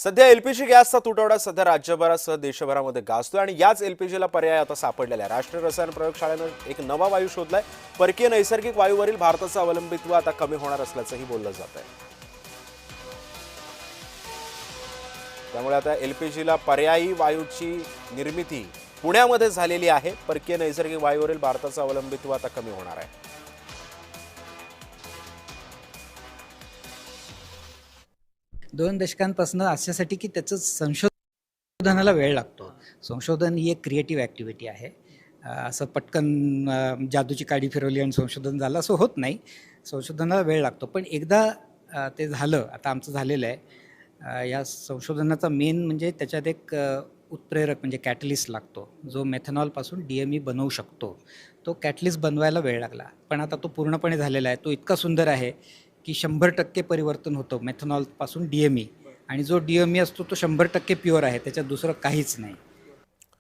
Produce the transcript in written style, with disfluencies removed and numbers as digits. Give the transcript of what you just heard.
सध्या एलपीजी गॅसचा तुटवडा सध्या राज्यभरासह देशभरामध्ये गाजतोय आणि याच एलपीजीला पर्याय आता सापडलेला आहे। राष्ट्रीय रसायन प्रयोगशाळेनं एक नवा वायू शोधलाय। परकीय नैसर्गिक वायूवरील भारताचं अवलंबित्व आता कमी होणार असल्याचंही बोललं जात आहे। त्यामुळे आता एलपीजीला पर्यायी वायूची निर्मिती पुण्यामध्ये झालेली आहे। परकीय नैसर्गिक वायूवरील भारताचं अवलंबित्व आता कमी होणार आहे। 2 दशकांपासून अशासाठी की त्याचं संशोधनाला वेळ लागतो। संशोधन ही एक क्रिएटिव्ह ॲक्टिव्हिटी आहे। असं पटकन जादूची काडी फिरवली आणि संशोधन झालं असं होत नाही। संशोधनाला वेळ लागतो, पण एकदा ते झालं, आता आमचं झालेलं आहे। या संशोधनाचा मेन म्हणजे त्याच्यात एक उत्प्रेरक म्हणजे कॅटलिस्ट लागतो, जो मेथनॉलपासून DME बनवू शकतो। तो कॅटलिस्ट बनवायला वेळ लागला, पण आता तो पूर्णपणे झालेला आहे। तो इतका सुंदर आहे की 100% परिवर्तन होतं मेथनॉलपासून DME, आणि जो DME असतो तो 100% प्युअर आहे, त्याच्यात दुसरं काहीच नाही।